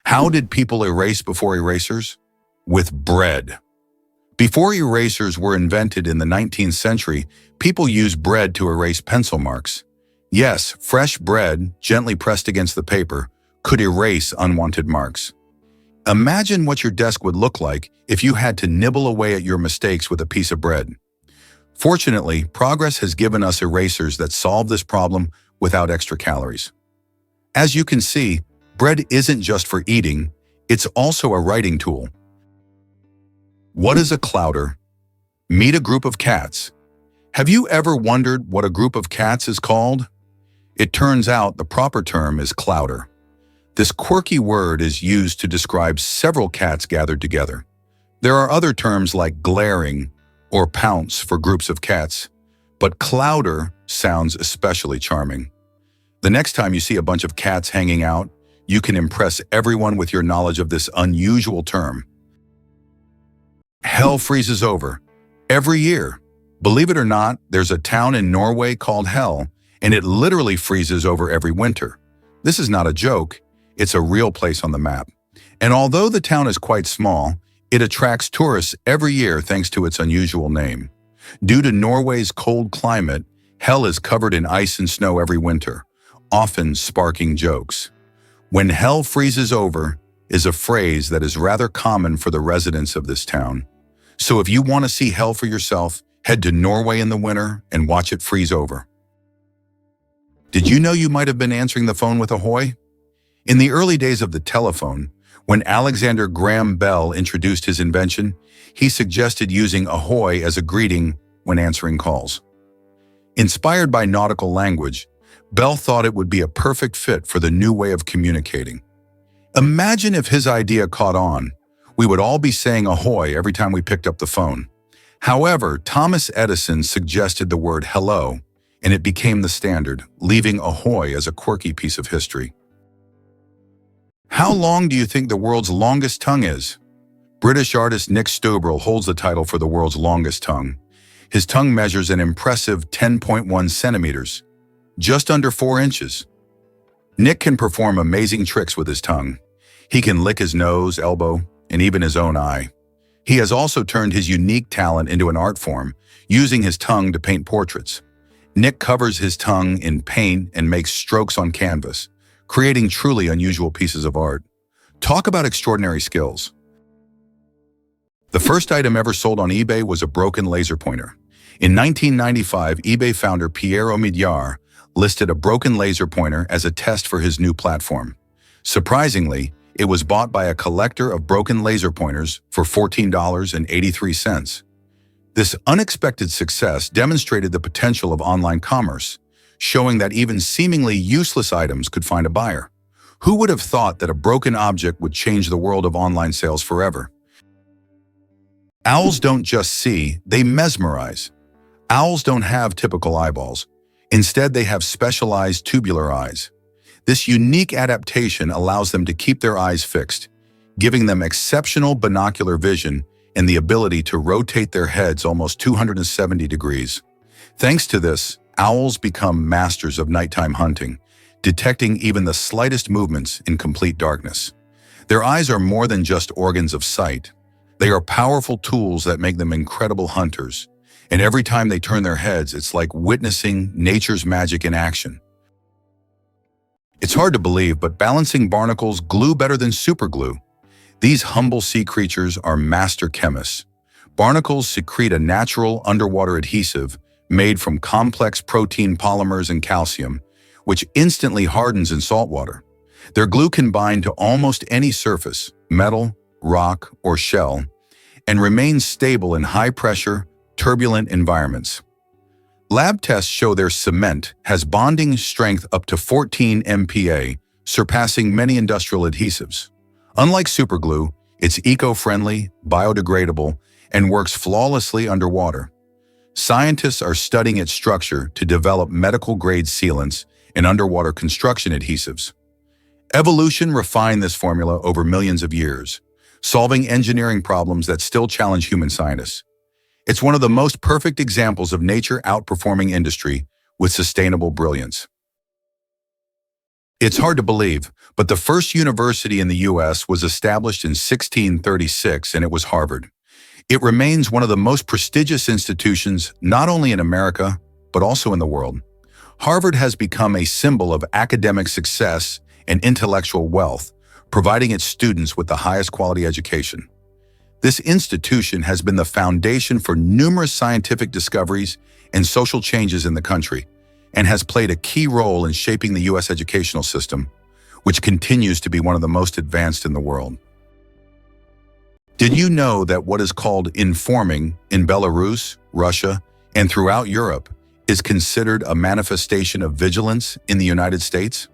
How did people erase before erasers? With bread. Before erasers were invented in the 19th century, people used bread to erase pencil marks. Yes, fresh bread, gently pressed against the paper, could erase unwanted marks. Imagine what your desk would look like if you had to nibble away at your mistakes with a piece of bread. Fortunately, progress has given us erasers that solve this problem without extra calories. As you can see, bread isn't just for eating, it's also a writing tool. What is a clouder? Meet a group of cats. Have you ever wondered what a group of cats is called? It turns out the proper term is clouder. This quirky word is used to describe several cats gathered together. There are other terms like glaring or pounce for groups of cats, but clouder sounds especially charming. The next time you see a bunch of cats hanging out, you can impress everyone with your knowledge of this unusual term. Hell freezes over. Every year. Believe it or not, there's a town in Norway called Hell, and it literally freezes over every winter. This is not a joke, it's a real place on the map. And although the town is quite small, it attracts tourists every year thanks to its unusual name. Due to Norway's cold climate, Hell is covered in ice and snow every winter, often sparking jokes. When hell freezes over is a phrase that is rather common for the residents of this town. So if you want to see hell for yourself, head to Norway in the winter and watch it freeze over. Did you know you might have been answering the phone with ahoy? In the early days of the telephone, when Alexander Graham Bell introduced his invention, he suggested using ahoy as a greeting when answering calls. Inspired by nautical language, Bell thought it would be a perfect fit for the new way of communicating. Imagine if his idea caught on. We would all be saying ahoy every time we picked up the phone. However, Thomas Edison suggested the word hello, and it became the standard, leaving ahoy as a quirky piece of history. How long do you think the world's longest tongue is? British artist Nick Stobrel holds the title for the world's longest tongue. His tongue measures an impressive 10.1 centimeters, just under 4 inches. Nick can perform amazing tricks with his tongue. He can lick his nose, elbow, and even his own eye. He has also turned his unique talent into an art form, using his tongue to paint portraits. Nick covers his tongue in paint and makes strokes on canvas, creating truly unusual pieces of art. Talk about extraordinary skills. The first item ever sold on eBay was a broken laser pointer. In 1995, eBay founder Pierre Omidyar listed a broken laser pointer as a test for his new platform. Surprisingly, it was bought by a collector of broken laser pointers for $14.83. This unexpected success demonstrated the potential of online commerce, showing that even seemingly useless items could find a buyer. Who would have thought that a broken object would change the world of online sales forever? Owls don't just see, they mesmerize. Owls don't have typical eyeballs. Instead, they have specialized tubular eyes. This unique adaptation allows them to keep their eyes fixed, giving them exceptional binocular vision and the ability to rotate their heads almost 270 degrees. Thanks to this, owls become masters of nighttime hunting, detecting even the slightest movements in complete darkness. Their eyes are more than just organs of sight. They are powerful tools that make them incredible hunters. And every time they turn their heads, it's like witnessing nature's magic in action. It's hard to believe, but balancing barnacles glue better than superglue. These humble sea creatures are master chemists. Barnacles secrete a natural underwater adhesive made from complex protein polymers and calcium, which instantly hardens in salt water. Their glue can bind to almost any surface, metal, rock, or shell, and remain stable in high-pressure, turbulent environments. Lab tests show their cement has bonding strength up to 14 MPa, surpassing many industrial adhesives. Unlike superglue, it's eco-friendly, biodegradable, and works flawlessly underwater. Scientists are studying its structure to develop medical-grade sealants and underwater construction adhesives. Evolution refined this formula over millions of years, solving engineering problems that still challenge human scientists. It's one of the most perfect examples of nature outperforming industry with sustainable brilliance. It's hard to believe, but the first university in the U.S. was established in 1636, and it was Harvard. It remains one of the most prestigious institutions not only in America, but also in the world. Harvard has become a symbol of academic success and intellectual wealth, providing its students with the highest quality education. This institution has been the foundation for numerous scientific discoveries and social changes in the country, and has played a key role in shaping the U.S. educational system, which continues to be one of the most advanced in the world. Did you know that what is called informing in Belarus, Russia, and throughout Europe is considered a manifestation of vigilance in the United States?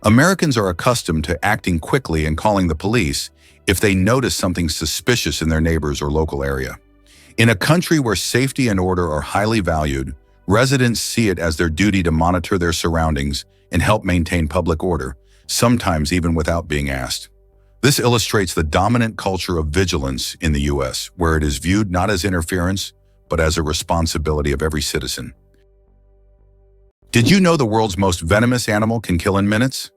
Americans are accustomed to acting quickly and calling the police if they notice something suspicious in their neighbors or local area. In a country where safety and order are highly valued, residents see it as their duty to monitor their surroundings and help maintain public order, sometimes even without being asked. This illustrates the dominant culture of vigilance in the U.S., where it is viewed not as interference, but as a responsibility of every citizen. Did you know the world's most venomous animal can kill in minutes?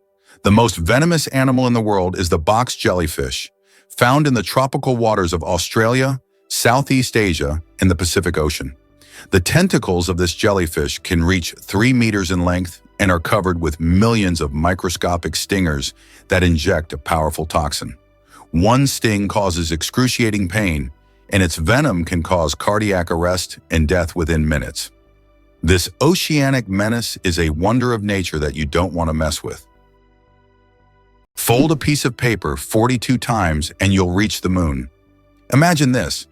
The most venomous animal in the world is the box jellyfish, found in the tropical waters of Australia, Southeast Asia, and the Pacific Ocean. The tentacles of this jellyfish can reach 3 meters in length and are covered with millions of microscopic stingers that inject a powerful toxin. One sting causes excruciating pain, and its venom can cause cardiac arrest and death within minutes. This oceanic menace is a wonder of nature that you don't want to mess with. Fold a piece of paper 42 times and you'll reach the moon. Imagine this.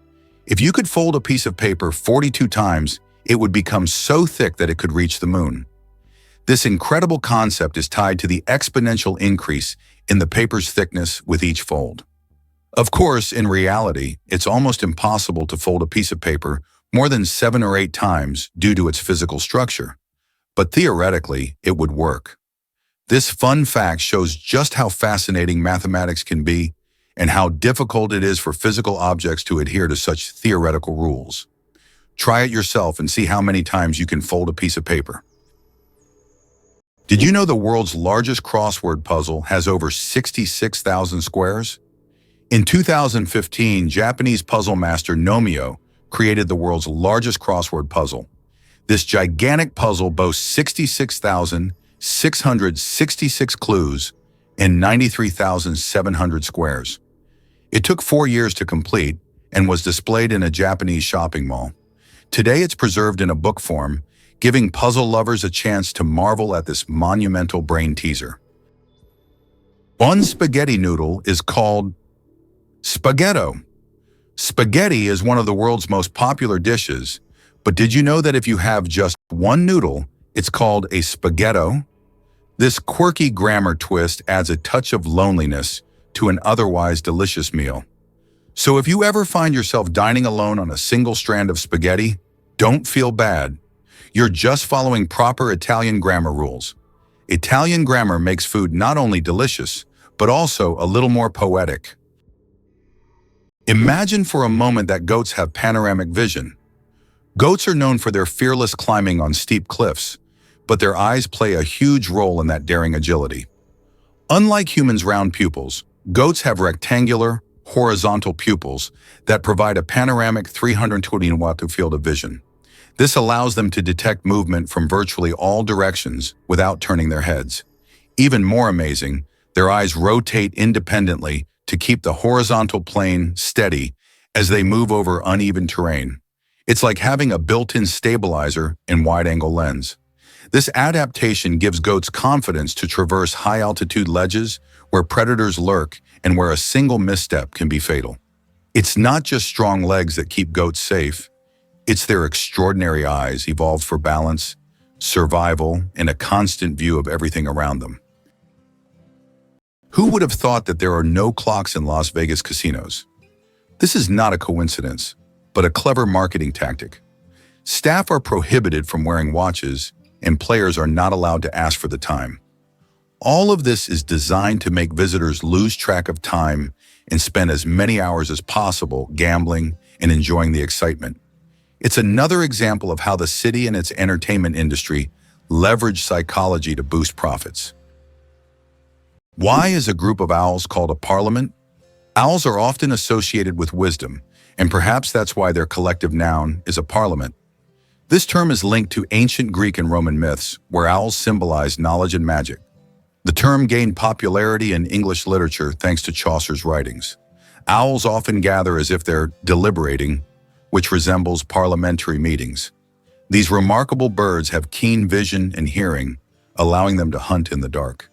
If you could fold a piece of paper 42 times, it would become so thick that it could reach the moon. This incredible concept is tied to the exponential increase in the paper's thickness with each fold. Of course, in reality, it's almost impossible to fold a piece of paper more than 7 or 8 times due to its physical structure. But theoretically, it would work. This fun fact shows just how fascinating mathematics can be and how difficult it is for physical objects to adhere to such theoretical rules. Try it yourself and see how many times you can fold a piece of paper. Did you know the world's largest crossword puzzle has over 66,000 squares? In 2015, Japanese puzzle master Nomio created the world's largest crossword puzzle. This gigantic puzzle boasts 66,666 clues and 93,700 squares. It took 4 years to complete and was displayed in a Japanese shopping mall. Today it's preserved in a book form, giving puzzle lovers a chance to marvel at this monumental brain teaser. One spaghetti noodle is called spaghetto. Spaghetti is one of the world's most popular dishes, but did you know that if you have just one noodle, it's called a spaghetto? This quirky grammar twist adds a touch of loneliness to an otherwise delicious meal. So if you ever find yourself dining alone on a single strand of spaghetti, don't feel bad. You're just following proper Italian grammar rules. Italian grammar makes food not only delicious, but also a little more poetic. Imagine for a moment that goats have panoramic vision. Goats are known for their fearless climbing on steep cliffs, but their eyes play a huge role in that daring agility. Unlike humans' round pupils, goats have rectangular, horizontal pupils that provide a panoramic 320-watt field of vision. This allows them to detect movement from virtually all directions without turning their heads. Even more amazing, their eyes rotate independently to keep the horizontal plane steady as they move over uneven terrain. It's like having a built-in stabilizer in wide-angle lens. This adaptation gives goats confidence to traverse high-altitude ledges where predators lurk and where a single misstep can be fatal. It's not just strong legs that keep goats safe. It's their extraordinary eyes, evolved for balance, survival, and a constant view of everything around them. Who would have thought that there are no clocks in Las Vegas casinos? This is not a coincidence, but a clever marketing tactic. Staff are prohibited from wearing watches, and players are not allowed to ask for the time. All of this is designed to make visitors lose track of time and spend as many hours as possible gambling and enjoying the excitement. It's another example of how the city and its entertainment industry leverage psychology to boost profits. Why is a group of owls called a parliament? Owls are often associated with wisdom, and perhaps that's why their collective noun is a parliament. This term is linked to ancient Greek and Roman myths, where owls symbolize knowledge and magic. The term gained popularity in English literature thanks to Chaucer's writings. Owls often gather as if they're deliberating, which resembles parliamentary meetings. These remarkable birds have keen vision and hearing, allowing them to hunt in the dark.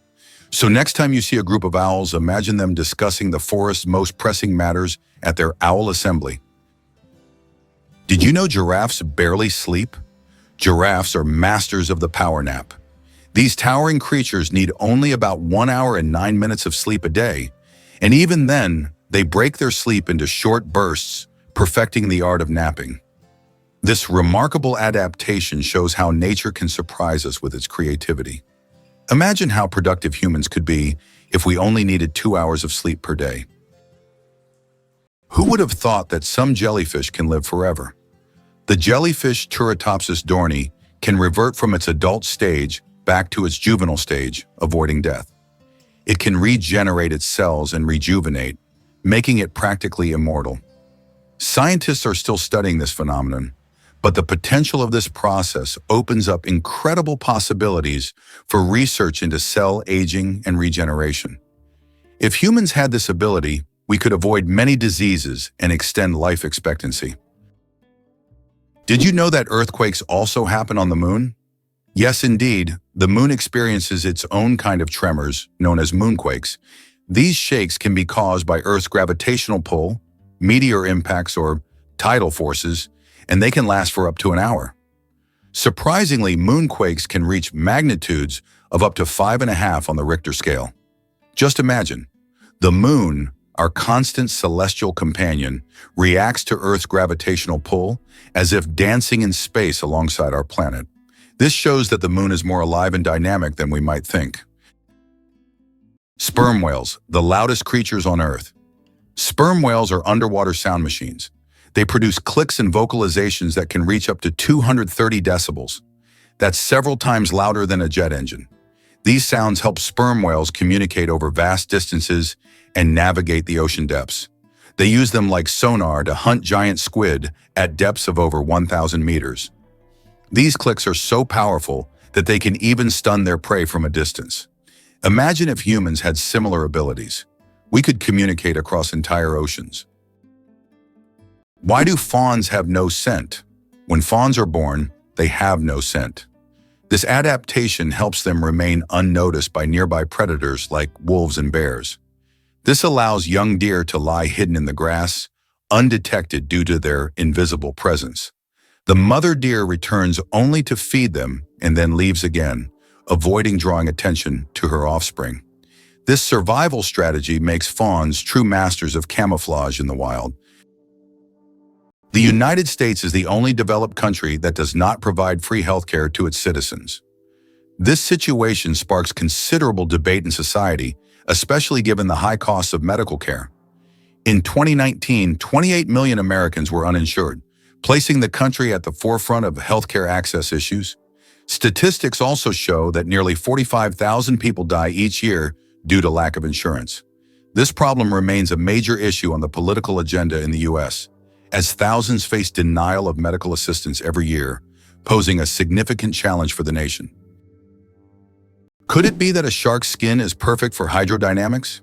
So next time you see a group of owls, imagine them discussing the forest's most pressing matters at their owl assembly. Did you know giraffes barely sleep? Giraffes are masters of the power nap. These towering creatures need only about 1 hour and 9 minutes of sleep a day, and even then, they break their sleep into short bursts, perfecting the art of napping. This remarkable adaptation shows how nature can surprise us with its creativity. Imagine how productive humans could be if we only needed 2 hours of sleep per day. Who would have thought that some jellyfish can live forever? The jellyfish Turritopsis dohrnii can revert from its adult stage back to its juvenile stage, avoiding death. It can regenerate its cells and rejuvenate, making it practically immortal. Scientists are still studying this phenomenon, but the potential of this process opens up incredible possibilities for research into cell aging and regeneration. If humans had this ability, we could avoid many diseases and extend life expectancy. Did you know that earthquakes also happen on the moon? Yes, indeed. The moon experiences its own kind of tremors, known as moonquakes. These shakes can be caused by Earth's gravitational pull, meteor impacts, or tidal forces, and they can last for up to an hour. Surprisingly, moonquakes can reach magnitudes of up to 5.5 on the Richter scale. Just imagine, the moon, our constant celestial companion, reacts to Earth's gravitational pull as if dancing in space alongside our planet. This shows that the moon is more alive and dynamic than we might think. Sperm whales, the loudest creatures on Earth. Sperm whales are underwater sound machines. They produce clicks and vocalizations that can reach up to 230 decibels. That's several times louder than a jet engine. These sounds help sperm whales communicate over vast distances and navigate the ocean depths. They use them like sonar to hunt giant squid at depths of over 1,000 meters. These clicks are so powerful that they can even stun their prey from a distance. Imagine if humans had similar abilities. We could communicate across entire oceans. Why do fawns have no scent? When fawns are born, they have no scent. This adaptation helps them remain unnoticed by nearby predators like wolves and bears. This allows young deer to lie hidden in the grass, undetected due to their invisible presence. The mother deer returns only to feed them and then leaves again, avoiding drawing attention to her offspring. This survival strategy makes fawns true masters of camouflage in the wild. The United States is the only developed country that does not provide free healthcare to its citizens. This situation sparks considerable debate in society, especially given the high costs of medical care. In 2019, 28 million Americans were uninsured, placing the country at the forefront of healthcare access issues. Statistics also show that nearly 45,000 people die each year due to lack of insurance. This problem remains a major issue on the political agenda in the U.S., as thousands face denial of medical assistance every year, posing a significant challenge for the nation. Could it be that a shark's skin is perfect for hydrodynamics?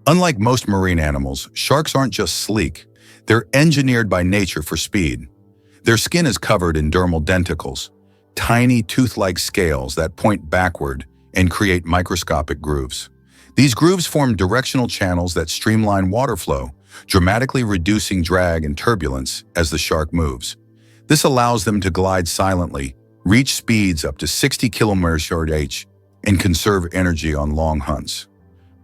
Unlike most marine animals, sharks aren't just sleek. They're engineered by nature for speed. Their skin is covered in dermal denticles, tiny tooth-like scales that point backward and create microscopic grooves. These grooves form directional channels that streamline water flow, dramatically reducing drag and turbulence as the shark moves. This allows them to glide silently, reach speeds up to 60 km/h, and conserve energy on long hunts.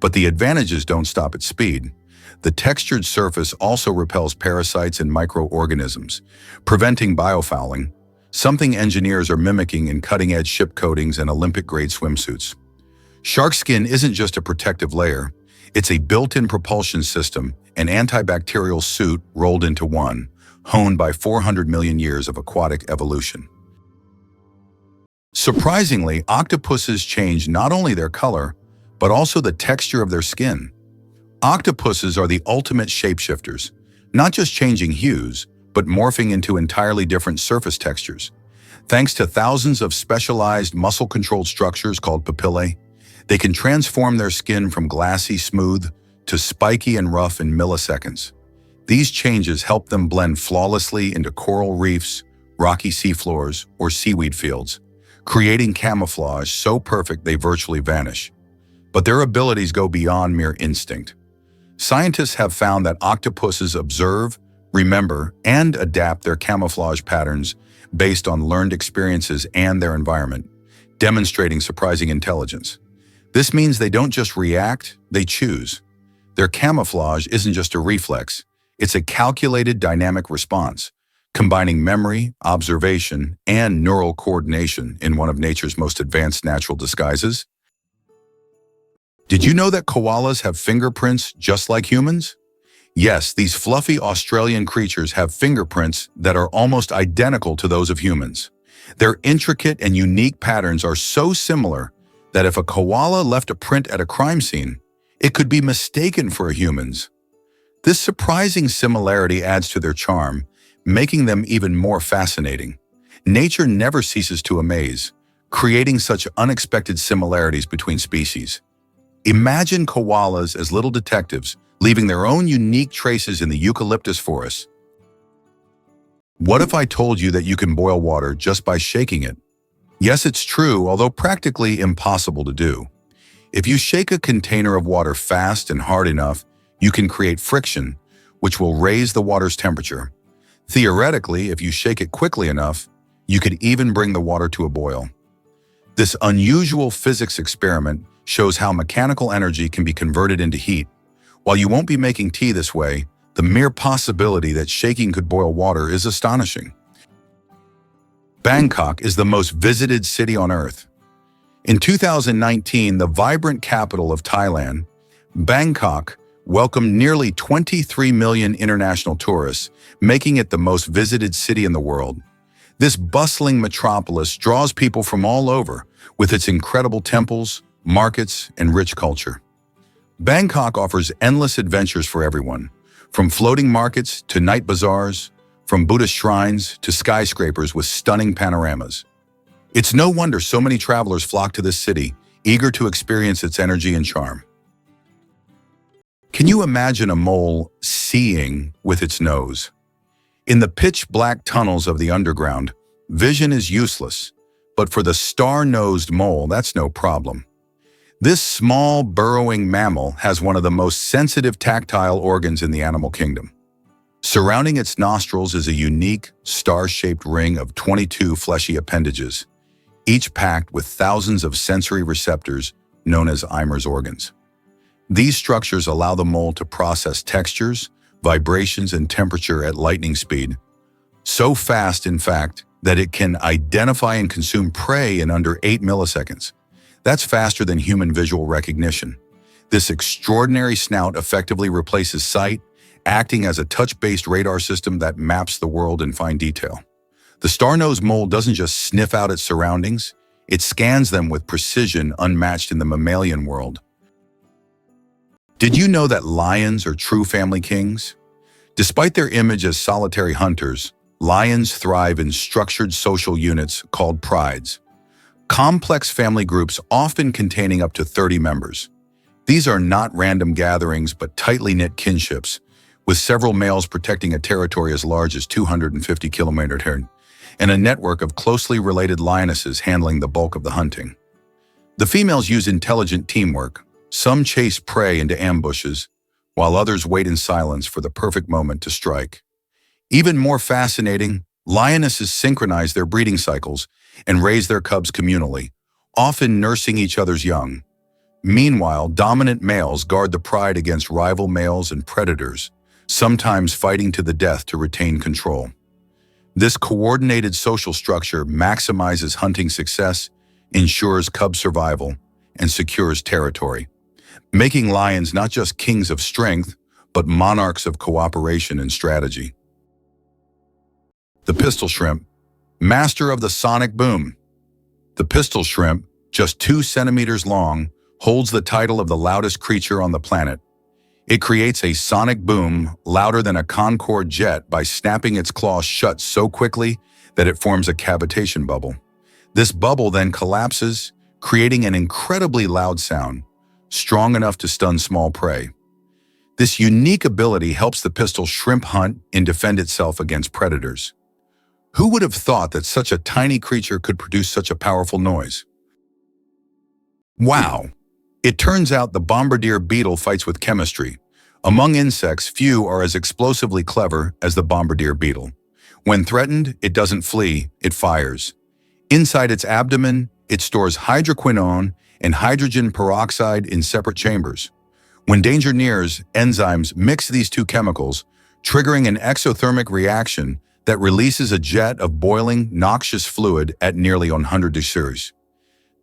But the advantages don't stop at speed. The textured surface also repels parasites and microorganisms, preventing biofouling, something engineers are mimicking in cutting-edge ship coatings and Olympic-grade swimsuits. Shark skin isn't just a protective layer, it's a built-in propulsion system, an antibacterial suit rolled into one, honed by 400 million years of aquatic evolution. Surprisingly, octopuses change not only their color, but also the texture of their skin. Octopuses are the ultimate shapeshifters, not just changing hues, but morphing into entirely different surface textures. Thanks to thousands of specialized muscle-controlled structures called papillae, they can transform their skin from glassy smooth to spiky and rough in milliseconds. These changes help them blend flawlessly into coral reefs, rocky seafloors, or seaweed fields, creating camouflage so perfect they virtually vanish. But their abilities go beyond mere instinct. Scientists have found that octopuses observe, remember, and adapt their camouflage patterns based on learned experiences and their environment, demonstrating surprising intelligence. This means they don't just react, they choose. Their camouflage isn't just a reflex, it's a calculated dynamic response, combining memory, observation, and neural coordination in one of nature's most advanced natural disguises. Did you know that koalas have fingerprints just like humans? Yes, these fluffy Australian creatures have fingerprints that are almost identical to those of humans. Their intricate and unique patterns are so similar that if a koala left a print at a crime scene, it could be mistaken for a human's. This surprising similarity adds to their charm, making them even more fascinating. Nature never ceases to amaze, creating such unexpected similarities between species. Imagine koalas as little detectives, leaving their own unique traces in the eucalyptus forests. What if I told you that you can boil water just by shaking it? Yes, it's true, although practically impossible to do. If you shake a container of water fast and hard enough, you can create friction, which will raise the water's temperature. Theoretically, if you shake it quickly enough, you could even bring the water to a boil. This unusual physics experiment shows how mechanical energy can be converted into heat. While you won't be making tea this way, the mere possibility that shaking could boil water is astonishing. Bangkok is the most visited city on Earth. In 2019, the vibrant capital of Thailand, Bangkok welcomed nearly 23 million international tourists, making it the most visited city in the world. This bustling metropolis draws people from all over, with its incredible temples, markets, and rich culture. Bangkok offers endless adventures for everyone, from floating markets to night bazaars, from Buddhist shrines to skyscrapers with stunning panoramas. It's no wonder so many travelers flock to this city, eager to experience its energy and charm. Can you imagine a mole seeing with its nose? In the pitch-black tunnels of the underground, vision is useless, but for the star-nosed mole, that's no problem. This small, burrowing mammal has one of the most sensitive tactile organs in the animal kingdom. Surrounding its nostrils is a unique, star-shaped ring of 22 fleshy appendages, each packed with thousands of sensory receptors known as Eimer's organs. These structures allow the mole to process textures, vibrations, and temperature at lightning speed, so fast, in fact, that it can identify and consume prey in under 8 milliseconds. That's faster than human visual recognition. This extraordinary snout effectively replaces sight, acting as a touch-based radar system that maps the world in fine detail. The star-nosed mole doesn't just sniff out its surroundings, it scans them with precision unmatched in the mammalian world. Did you know that lions are true family kings? Despite their image as solitary hunters, lions thrive in structured social units called prides. Complex family groups often containing up to 30 members. These are not random gatherings but tightly knit kinships, with several males protecting a territory as large as 250 kilometers and a network of closely related lionesses handling the bulk of the hunting. The females use intelligent teamwork. Some chase prey into ambushes, while others wait in silence for the perfect moment to strike. Even more fascinating, lionesses synchronize their breeding cycles and raise their cubs communally, often nursing each other's young. Meanwhile, dominant males guard the pride against rival males and predators, sometimes fighting to the death to retain control. This coordinated social structure maximizes hunting success, ensures cub survival, and secures territory, making lions not just kings of strength, but monarchs of cooperation and strategy. The pistol shrimp, master of the sonic boom. The pistol shrimp, just 2 centimeters long, holds the title of the loudest creature on the planet. It creates a sonic boom louder than a Concorde jet by snapping its claws shut so quickly that it forms a cavitation bubble. This bubble then collapses, creating an incredibly loud sound, strong enough to stun small prey. This unique ability helps the pistol shrimp hunt and defend itself against predators. Who would have thought that such a tiny creature could produce such a powerful noise? Wow! It turns out the Bombardier beetle fights with chemistry. Among insects, few are as explosively clever as the Bombardier beetle. When threatened, it doesn't flee, it fires. Inside its abdomen, it stores hydroquinone and hydrogen peroxide in separate chambers. When danger nears, enzymes mix these two chemicals, triggering an exothermic reaction that releases a jet of boiling, noxious fluid at nearly 100 degrees.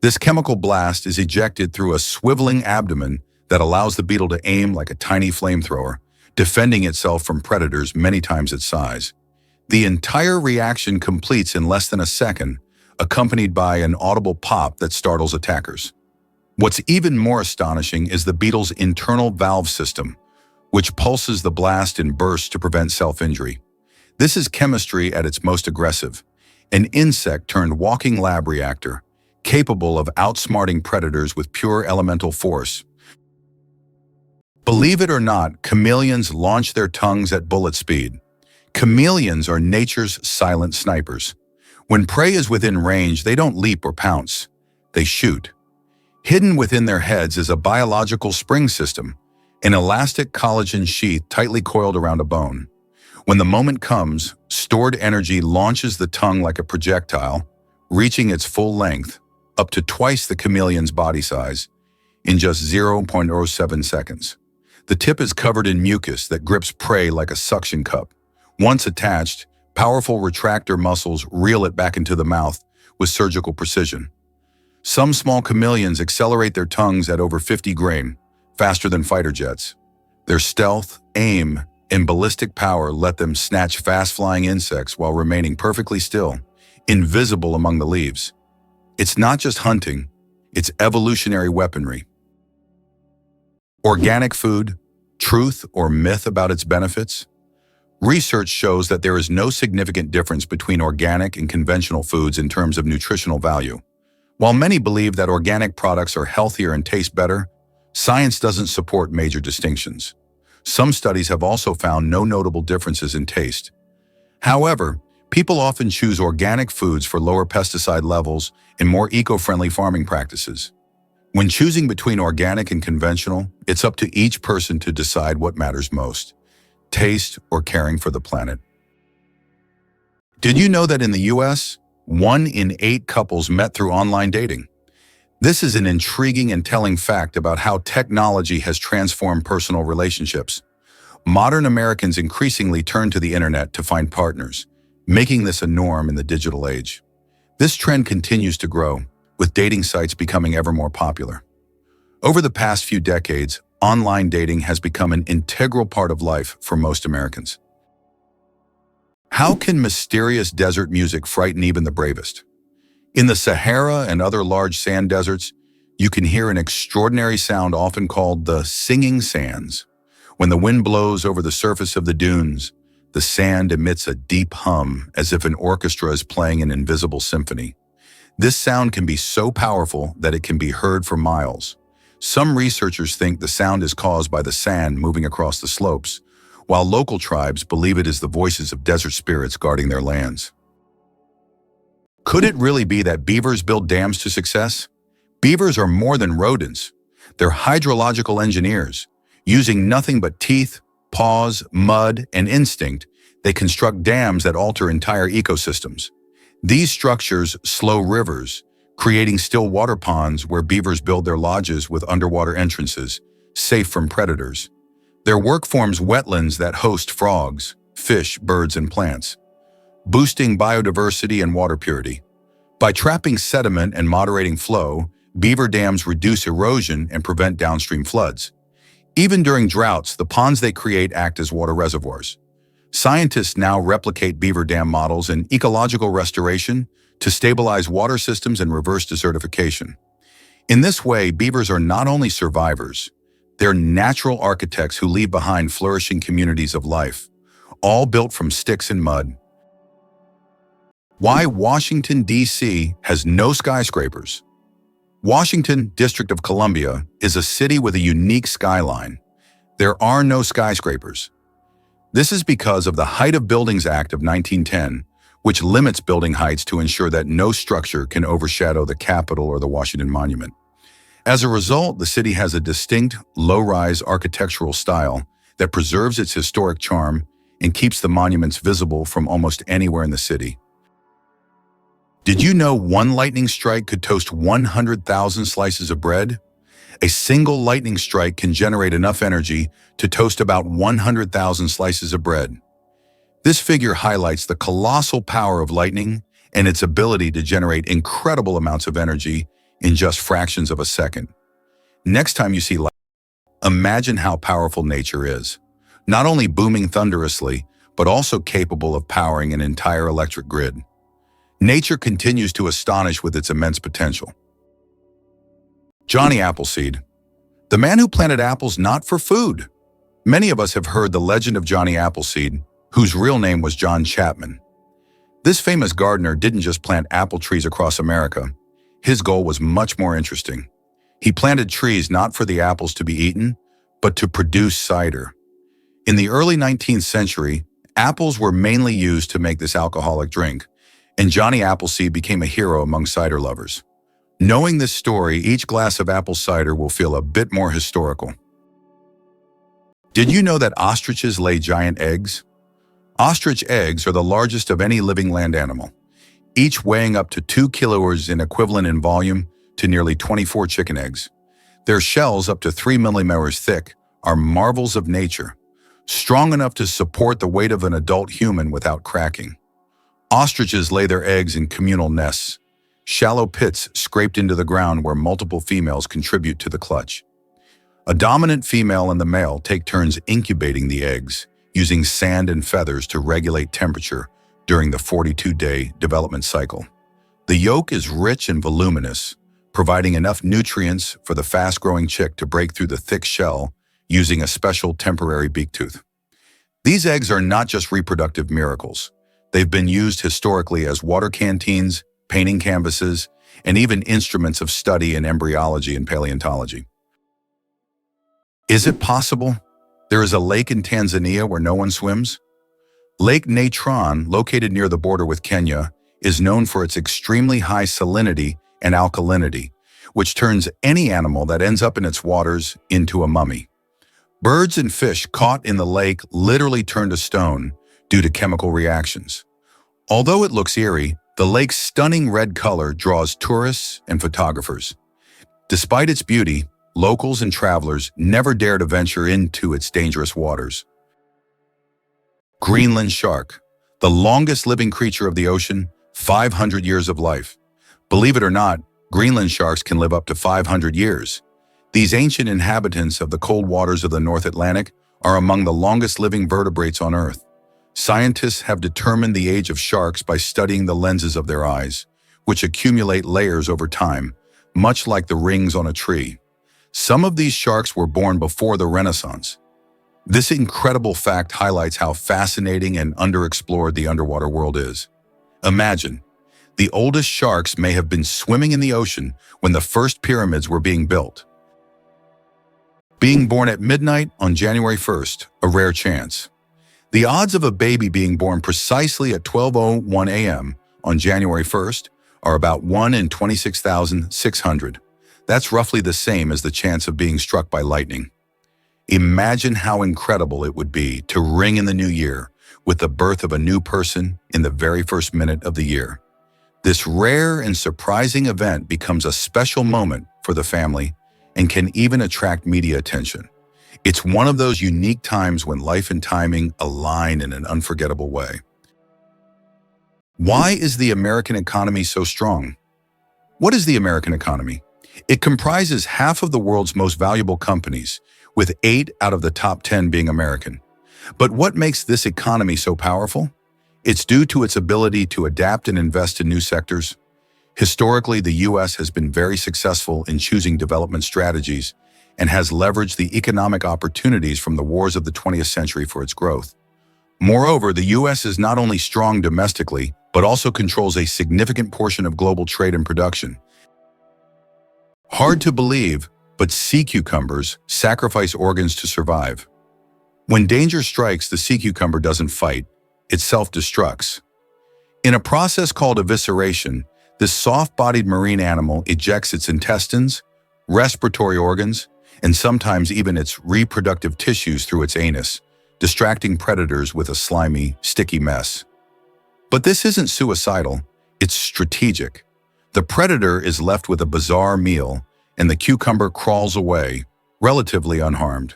This chemical blast is ejected through a swiveling abdomen that allows the beetle to aim like a tiny flamethrower, defending itself from predators many times its size. The entire reaction completes in less than a second, accompanied by an audible pop that startles attackers. What's even more astonishing is the beetle's internal valve system, which pulses the blast in bursts to prevent self-injury. This is chemistry at its most aggressive, an insect-turned-walking lab reactor, capable of outsmarting predators with pure elemental force. Believe it or not, chameleons launch their tongues at bullet speed. Chameleons are nature's silent snipers. When prey is within range, they don't leap or pounce. They shoot. Hidden within their heads is a biological spring system, an elastic collagen sheath tightly coiled around a bone. When the moment comes, stored energy launches the tongue like a projectile, reaching its full length, up to twice the chameleon's body size, in just 0.07 seconds. The tip is covered in mucus that grips prey like a suction cup. Once attached, powerful retractor muscles reel it back into the mouth with surgical precision. Some small chameleons accelerate their tongues at over 50 grain, faster than fighter jets. Their stealth, aim, and ballistic power let them snatch fast-flying insects while remaining perfectly still, invisible among the leaves. It's not just hunting, it's evolutionary weaponry. Organic food, truth or myth about its benefits? Research shows that there is no significant difference between organic and conventional foods in terms of nutritional value. While many believe that organic products are healthier and taste better, science doesn't support major distinctions. Some studies have also found no notable differences in taste. However, people often choose organic foods for lower pesticide levels and more eco-friendly farming practices. When choosing between organic and conventional, it's up to each person to decide what matters most: taste or caring for the planet. Did you know that in the US, 1 in 8 couples met through online dating? This is an intriguing and telling fact about how technology has transformed personal relationships. Modern Americans increasingly turn to the internet to find partners, making this a norm in the digital age. This trend continues to grow, with dating sites becoming ever more popular. Over the past few decades, online dating has become an integral part of life for most Americans. How can mysterious desert music frighten even the bravest? In the Sahara and other large sand deserts, you can hear an extraordinary sound often called the singing sands. When the wind blows over the surface of the dunes, the sand emits a deep hum as if an orchestra is playing an invisible symphony. This sound can be so powerful that it can be heard for miles. Some researchers think the sound is caused by the sand moving across the slopes, while local tribes believe it is the voices of desert spirits guarding their lands. Could it really be that beavers build dams to success? Beavers are more than rodents. They're hydrological engineers. Using nothing but teeth, paws, mud, and instinct, they construct dams that alter entire ecosystems. These structures slow rivers, creating still water ponds where beavers build their lodges with underwater entrances, safe from predators. Their work forms wetlands that host frogs, fish, birds, and plants, boosting biodiversity and water purity. By trapping sediment and moderating flow, beaver dams reduce erosion and prevent downstream floods. Even during droughts, the ponds they create act as water reservoirs. Scientists now replicate beaver dam models in ecological restoration to stabilize water systems and reverse desertification. In this way, beavers are not only survivors, they're natural architects who leave behind flourishing communities of life, all built from sticks and mud. Why Washington, D.C. has no skyscrapers? Washington, District of Columbia, is a city with a unique skyline. There are no skyscrapers. This is because of the Height of Buildings Act of 1910, which limits building heights to ensure that no structure can overshadow the Capitol or the Washington Monument. As a result, the city has a distinct, low-rise architectural style that preserves its historic charm and keeps the monuments visible from almost anywhere in the city. Did you know one lightning strike could toast 100,000 slices of bread? A single lightning strike can generate enough energy to toast about 100,000 slices of bread. This figure highlights the colossal power of lightning and its ability to generate incredible amounts of energy in just fractions of a second. Next time you see lightning, imagine how powerful nature is, not only booming thunderously, but also capable of powering an entire electric grid. Nature continues to astonish with its immense potential. Johnny Appleseed, the man who planted apples not for food. Many of us have heard the legend of Johnny Appleseed, whose real name was John Chapman. This famous gardener didn't just plant apple trees across America. His goal was much more interesting. He planted trees not for the apples to be eaten, but to produce cider. In the early 19th century, apples were mainly used to make this alcoholic drink, and Johnny Appleseed became a hero among cider lovers. Knowing this story, each glass of apple cider will feel a bit more historical. Did you know that ostriches lay giant eggs? Ostrich eggs are the largest of any living land animal, each weighing up to 2 kilos in equivalent in volume to nearly 24 chicken eggs. Their shells, up to 3 millimeters thick, are marvels of nature, strong enough to support the weight of an adult human without cracking. Ostriches lay their eggs in communal nests, shallow pits scraped into the ground where multiple females contribute to the clutch. A dominant female and the male take turns incubating the eggs, using sand and feathers to regulate temperature during the 42-day development cycle. The yolk is rich and voluminous, providing enough nutrients for the fast-growing chick to break through the thick shell using a special temporary beak tooth. These eggs are not just reproductive miracles. They've been used historically as water canteens, painting canvases, and even instruments of study in embryology and paleontology. Is it possible there is a lake in Tanzania where no one swims? Lake Natron, located near the border with Kenya, is known for its extremely high salinity and alkalinity, which turns any animal that ends up in its waters into a mummy. Birds and fish caught in the lake literally turn to stone due to chemical reactions. Although it looks eerie, the lake's stunning red color draws tourists and photographers. Despite its beauty, locals and travelers never dare to venture into its dangerous waters. Greenland shark, the longest living creature of the ocean, 500 years of life. Believe it or not, Greenland sharks can live up to 500 years. These ancient inhabitants of the cold waters of the North Atlantic are among the longest living vertebrates on Earth. Scientists have determined the age of sharks by studying the lenses of their eyes, which accumulate layers over time, much like the rings on a tree. Some of these sharks were born before the Renaissance. This incredible fact highlights how fascinating and underexplored the underwater world is. Imagine, the oldest sharks may have been swimming in the ocean when the first pyramids were being built. Being born at midnight on January 1st, a rare chance. The odds of a baby being born precisely at 12:01 a.m. on January 1st are about 1 in 26,600. That's roughly the same as the chance of being struck by lightning. Imagine how incredible it would be to ring in the new year with the birth of a new person in the very first minute of the year. This rare and surprising event becomes a special moment for the family and can even attract media attention. It's one of those unique times when life and timing align in an unforgettable way. Why is the American economy so strong? What is the American economy? It comprises half of the world's most valuable companies, with 8 out of the top 10 being American. But what makes this economy so powerful? It's due to its ability to adapt and invest in new sectors. Historically, the U.S. has been very successful in choosing development strategies and has leveraged the economic opportunities from the wars of the 20th century for its growth. Moreover, the U.S. is not only strong domestically, but also controls a significant portion of global trade and production. Hard to believe, but sea cucumbers sacrifice organs to survive. When danger strikes, the sea cucumber doesn't fight, it self-destructs. In a process called evisceration, this soft-bodied marine animal ejects its intestines, respiratory organs, and sometimes even its reproductive tissues through its anus, distracting predators with a slimy, sticky mess. But this isn't suicidal, it's strategic. The predator is left with a bizarre meal, and the cucumber crawls away, relatively unharmed.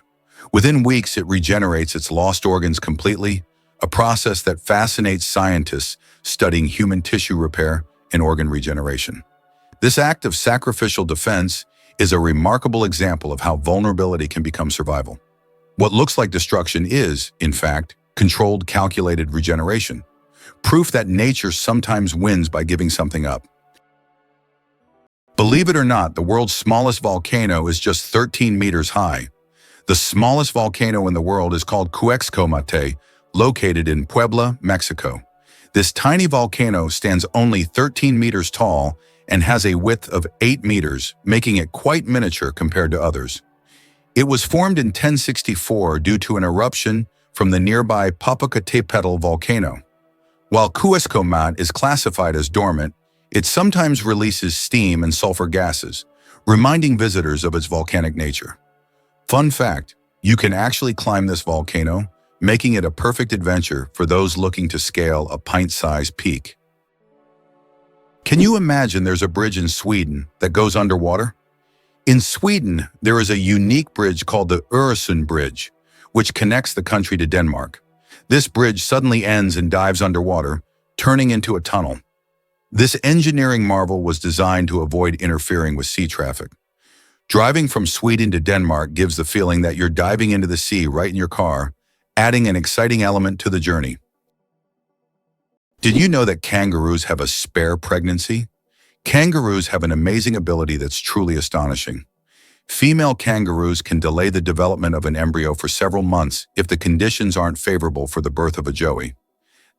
Within weeks, it regenerates its lost organs completely, a process that fascinates scientists studying human tissue repair and organ regeneration. This act of sacrificial defense is a remarkable example of how vulnerability can become survival. What looks like destruction is, in fact, controlled, calculated regeneration. Proof that nature sometimes wins by giving something up. Believe it or not, the world's smallest volcano is just 13 meters high. The smallest volcano in the world is called Cuexcomate, located in Puebla, Mexico. This tiny volcano stands only 13 meters tall and has a width of 8 meters, making it quite miniature compared to others. It was formed in 1064 due to an eruption from the nearby Popocatépetl volcano. While Cuexcomate is classified as dormant, it sometimes releases steam and sulfur gases, reminding visitors of its volcanic nature. Fun fact, you can actually climb this volcano, making it a perfect adventure for those looking to scale a pint-sized peak. Can you imagine there's a bridge in Sweden that goes underwater? In Sweden, there is a unique bridge called the Öresund Bridge, which connects the country to Denmark. This bridge suddenly ends and dives underwater, turning into a tunnel. This engineering marvel was designed to avoid interfering with sea traffic. Driving from Sweden to Denmark gives the feeling that you're diving into the sea right in your car, adding an exciting element to the journey. Did you know that kangaroos have a spare pregnancy? Kangaroos have an amazing ability that's truly astonishing. Female kangaroos can delay the development of an embryo for several months if the conditions aren't favorable for the birth of a joey.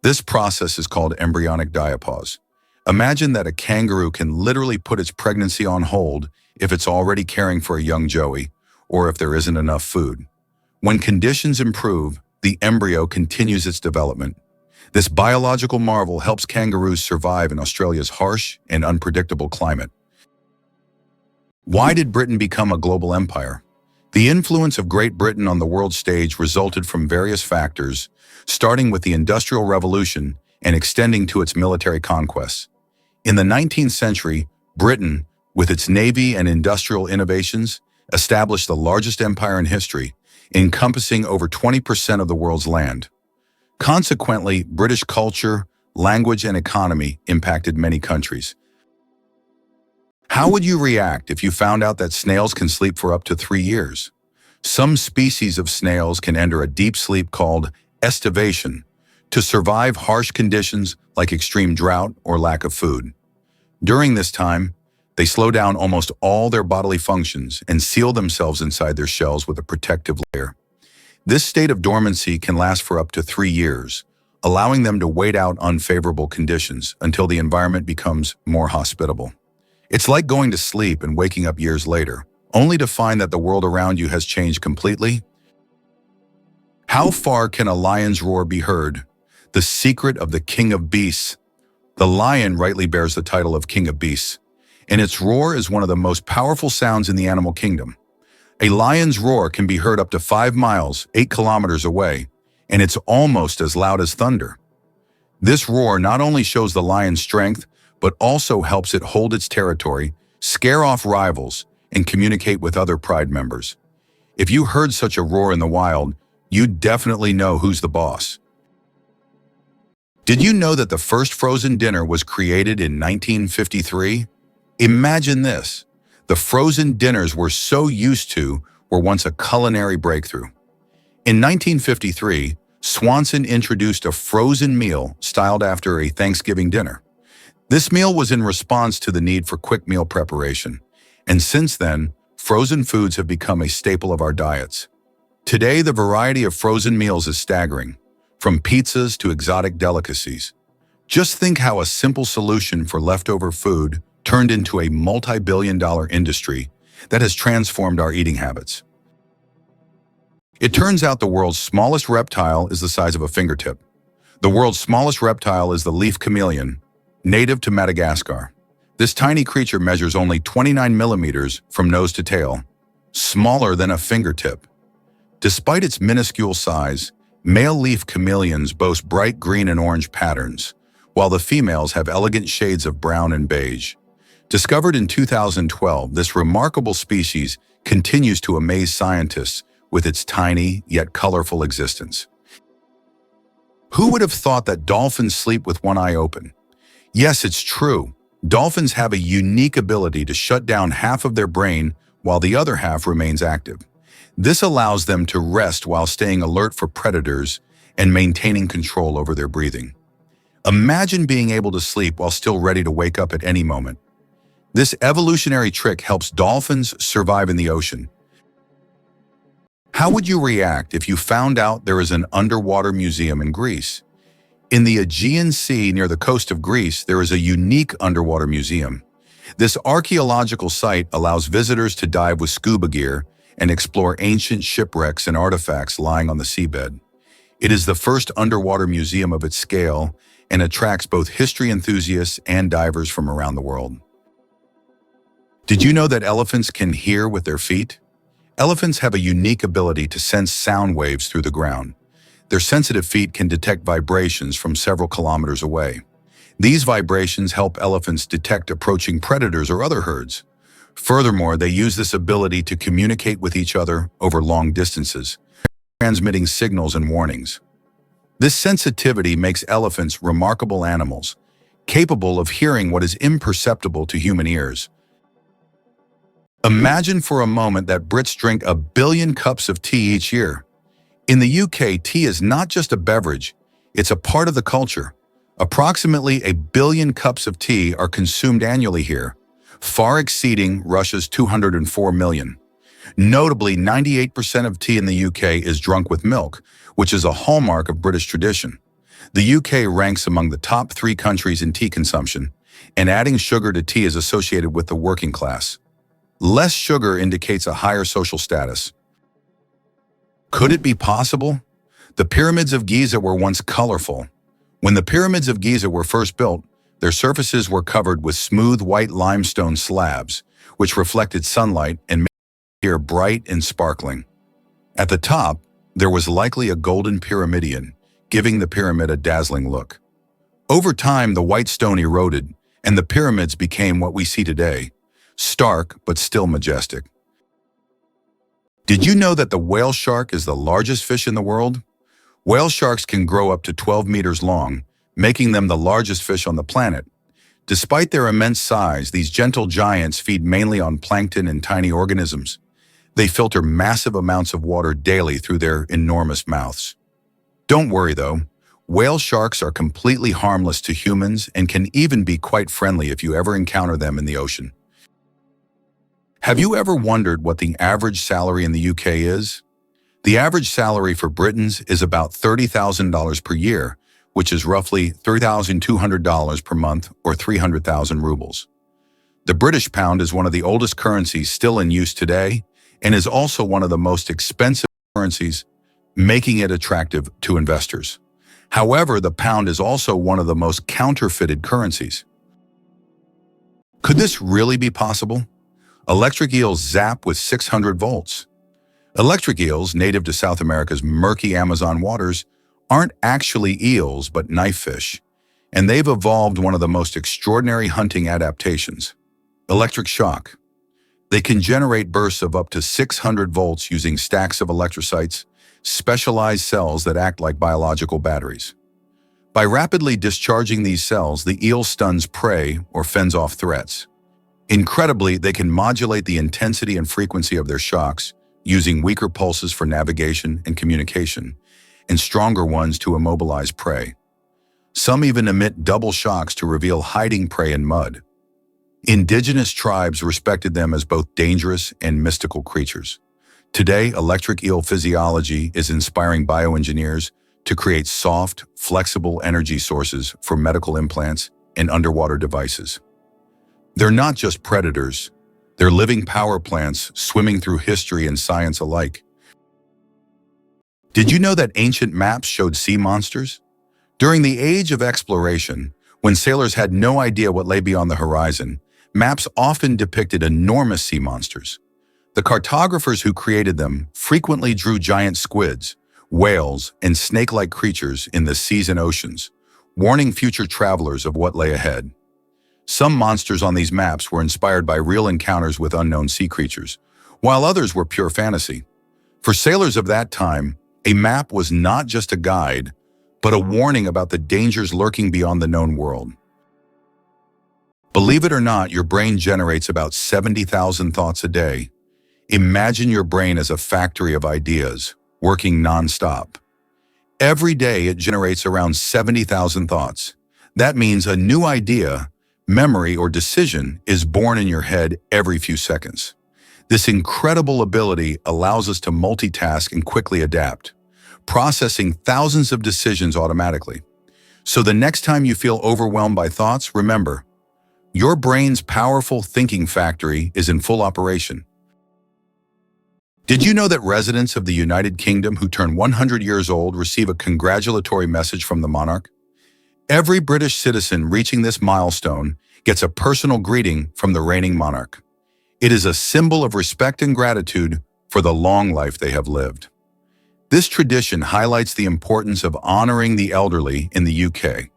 This process is called embryonic diapause. Imagine that a kangaroo can literally put its pregnancy on hold if it's already caring for a young joey or if there isn't enough food. When conditions improve, the embryo continues its development. This biological marvel helps kangaroos survive in Australia's harsh and unpredictable climate. Why did Britain become a global empire? The influence of Great Britain on the world stage resulted from various factors, starting with the Industrial Revolution and extending to its military conquests. In the 19th century, Britain, with its navy and industrial innovations, established the largest empire in history, encompassing over 20% of the world's land. Consequently, British culture, language, and economy impacted many countries. How would you react if you found out that snails can sleep for up to 3 years? Some species of snails can enter a deep sleep called estivation to survive harsh conditions like extreme drought or lack of food. During this time, they slow down almost all their bodily functions and seal themselves inside their shells with a protective layer. This state of dormancy can last for up to 3 years, allowing them to wait out unfavorable conditions until the environment becomes more hospitable. It's like going to sleep and waking up years later, only to find that the world around you has changed completely. How far can a lion's roar be heard? The secret of the king of beasts. The lion rightly bears the title of king of beasts, and its roar is one of the most powerful sounds in the animal kingdom. A lion's roar can be heard up to 5 miles, 8 kilometers away, and it's almost as loud as thunder. This roar not only shows the lion's strength, but also helps it hold its territory, scare off rivals, and communicate with other pride members. If you heard such a roar in the wild, you'd definitely know who's the boss. Did you know that the first frozen dinner was created in 1953? Imagine this. The frozen dinners we're so used to were once a culinary breakthrough. In 1953, Swanson introduced a frozen meal styled after a Thanksgiving dinner. This meal was in response to the need for quick meal preparation, and since then, frozen foods have become a staple of our diets. Today, the variety of frozen meals is staggering, from pizzas to exotic delicacies. Just think how a simple solution for leftover food turned into a multi-billion-dollar industry that has transformed our eating habits. It turns out the world's smallest reptile is the size of a fingertip. The world's smallest reptile is the leaf chameleon, native to Madagascar. This tiny creature measures only 29 millimeters from nose to tail, smaller than a fingertip. Despite its minuscule size, male leaf chameleons boast bright green and orange patterns, while the females have elegant shades of brown and beige. Discovered in 2012, this remarkable species continues to amaze scientists with its tiny yet colorful existence. Who would have thought that dolphins sleep with one eye open? Yes, it's true. Dolphins have a unique ability to shut down half of their brain while the other half remains active. This allows them to rest while staying alert for predators and maintaining control over their breathing. Imagine being able to sleep while still ready to wake up at any moment. This evolutionary trick helps dolphins survive in the ocean. How would you react if you found out there is an underwater museum in Greece? In the Aegean Sea near the coast of Greece, there is a unique underwater museum. This archaeological site allows visitors to dive with scuba gear and explore ancient shipwrecks and artifacts lying on the seabed. It is the first underwater museum of its scale and attracts both history enthusiasts and divers from around the world. Did you know that elephants can hear with their feet? Elephants have a unique ability to sense sound waves through the ground. Their sensitive feet can detect vibrations from several kilometers away. These vibrations help elephants detect approaching predators or other herds. Furthermore, they use this ability to communicate with each other over long distances, transmitting signals and warnings. This sensitivity makes elephants remarkable animals, capable of hearing what is imperceptible to human ears. Imagine for a moment that Brits drink 1 billion cups of tea each year. In the UK, tea is not just a beverage, it's a part of the culture. Approximately 1 billion cups of tea are consumed annually here, far exceeding Russia's 204 million. Notably, 98% of tea in the UK is drunk with milk, which is a hallmark of British tradition. The UK ranks among the top 3 countries in tea consumption, and adding sugar to tea is associated with the working class. Less sugar indicates a higher social status. Could it be possible? The pyramids of Giza were once colorful. When the pyramids of Giza were first built, their surfaces were covered with smooth white limestone slabs, which reflected sunlight and made it appear bright and sparkling. At the top, there was likely a golden pyramidion, giving the pyramid a dazzling look. Over time, the white stone eroded, and the pyramids became what we see today, stark but still majestic. Did you know that the whale shark is the largest fish in the world? Whale sharks can grow up to 12 meters long, making them the largest fish on the planet. Despite their immense size, these gentle giants feed mainly on plankton and tiny organisms. They filter massive amounts of water daily through their enormous mouths. Don't worry though, whale sharks are completely harmless to humans and can even be quite friendly if you ever encounter them in the ocean. Have you ever wondered what the average salary in the UK is? The average salary for Britons is about $30,000 per year, which is roughly $3,200 per month or 300,000 rubles. The British pound is one of the oldest currencies still in use today and is also one of the most expensive currencies, making it attractive to investors. However, the pound is also one of the most counterfeited currencies. Could this really be possible? Electric eels zap with 600 volts. Electric eels, native to South America's murky Amazon waters, aren't actually eels but knife fish, and they've evolved one of the most extraordinary hunting adaptations: electric shock. They can generate bursts of up to 600 volts using stacks of electrocytes, specialized cells that act like biological batteries. By rapidly discharging these cells, the eel stuns prey or fends off threats. Incredibly, they can modulate the intensity and frequency of their shocks, using weaker pulses for navigation and communication, and stronger ones to immobilize prey. Some even emit double shocks to reveal hiding prey in mud. Indigenous tribes respected them as both dangerous and mystical creatures. Today, electric eel physiology is inspiring bioengineers to create soft, flexible energy sources for medical implants and underwater devices. They're not just predators, they're living power plants swimming through history and science alike. Did you know that ancient maps showed sea monsters? During the age of exploration, when sailors had no idea what lay beyond the horizon, maps often depicted enormous sea monsters. The cartographers who created them frequently drew giant squids, whales, and snake-like creatures in the seas and oceans, warning future travelers of what lay ahead. Some monsters on these maps were inspired by real encounters with unknown sea creatures, while others were pure fantasy. For sailors of that time, a map was not just a guide, but a warning about the dangers lurking beyond the known world. Believe it or not, your brain generates about 70,000 thoughts a day. Imagine your brain as a factory of ideas, working non-stop. Every day it generates around 70,000 thoughts. That means a new idea, memory, or decision is born in your head every few seconds. This incredible ability allows us to multitask and quickly adapt, processing thousands of decisions automatically. So the next time you feel overwhelmed by thoughts, remember, your brain's powerful thinking factory is in full operation. Did you know that residents of the United Kingdom who turn 100 years old receive a congratulatory message from the monarch? Every British citizen reaching this milestone gets a personal greeting from the reigning monarch. It is a symbol of respect and gratitude for the long life they have lived. This tradition highlights the importance of honoring the elderly in the UK,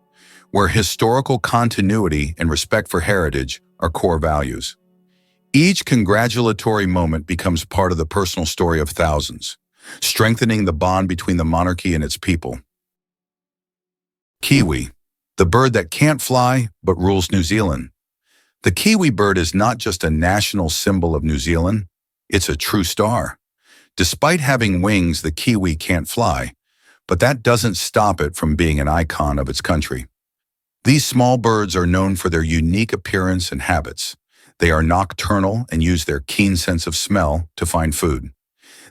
where historical continuity and respect for heritage are core values. Each congratulatory moment becomes part of the personal story of thousands, strengthening the bond between the monarchy and its people. Kiwi, the bird that can't fly but rules New Zealand. The kiwi bird is not just a national symbol of New Zealand, it's a true star. Despite having wings, the kiwi can't fly, but that doesn't stop it from being an icon of its country. These small birds are known for their unique appearance and habits. They are nocturnal and use their keen sense of smell to find food.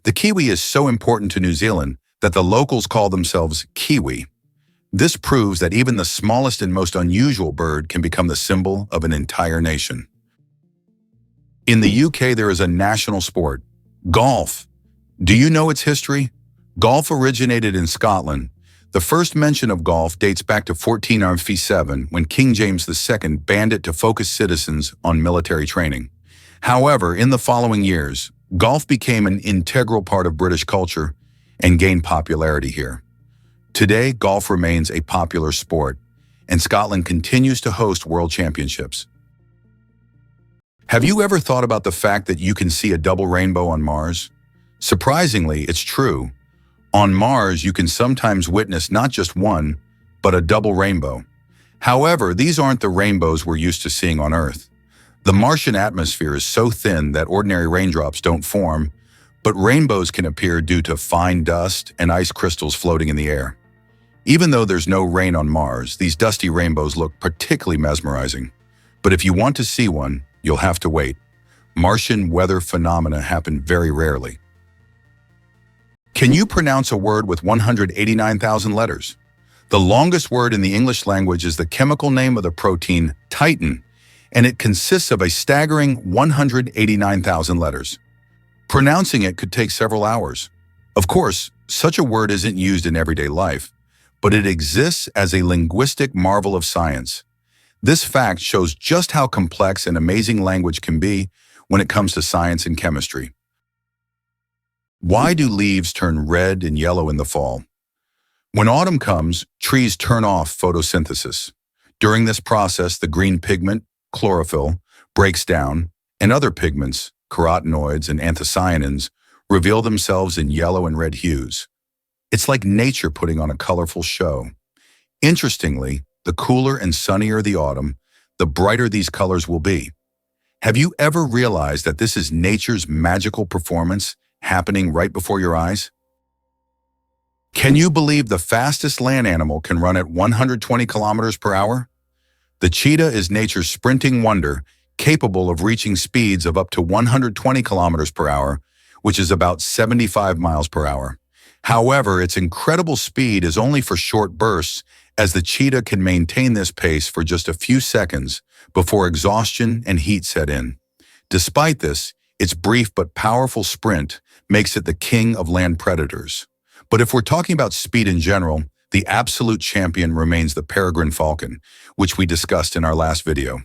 The kiwi is so important to New Zealand that the locals call themselves kiwi. This proves that even the smallest and most unusual bird can become the symbol of an entire nation. In the UK, there is a national sport, golf. Do you know its history? Golf originated in Scotland. The first mention of golf dates back to 1497 when King James II banned it to focus citizens on military training. However, in the following years, golf became an integral part of British culture and gained popularity here. Today, golf remains a popular sport, and Scotland continues to host world championships. Have you ever thought about the fact that you can see a double rainbow on Mars? Surprisingly, it's true. On Mars, you can sometimes witness not just one, but a double rainbow. However, these aren't the rainbows we're used to seeing on Earth. The Martian atmosphere is so thin that ordinary raindrops don't form, but rainbows can appear due to fine dust and ice crystals floating in the air. Even though there's no rain on Mars, these dusty rainbows look particularly mesmerizing. But if you want to see one, you'll have to wait. Martian weather phenomena happen very rarely. Can you pronounce a word with 189,000 letters? The longest word in the English language is the chemical name of the protein titin, and it consists of a staggering 189,000 letters. Pronouncing it could take several hours. Of course, such a word isn't used in everyday life, but it exists as a linguistic marvel of science. This fact shows just how complex and amazing language can be when it comes to science and chemistry. Why do leaves turn red and yellow in the fall? When autumn comes, trees turn off photosynthesis. During this process, the green pigment, chlorophyll, breaks down, and other pigments, carotenoids and anthocyanins, reveal themselves in yellow and red hues. It's like nature putting on a colorful show. Interestingly, the cooler and sunnier the autumn, the brighter these colors will be. Have you ever realized that this is nature's magical performance happening right before your eyes? Can you believe the fastest land animal can run at 120 kilometers per hour? The cheetah is nature's sprinting wonder, capable of reaching speeds of up to 120 kilometers per hour, which is about 75 miles per hour. However, its incredible speed is only for short bursts, as the cheetah can maintain this pace for just a few seconds before exhaustion and heat set in. Despite this, its brief but powerful sprint makes it the king of land predators. But if we're talking about speed in general, the absolute champion remains the peregrine falcon, which we discussed in our last video.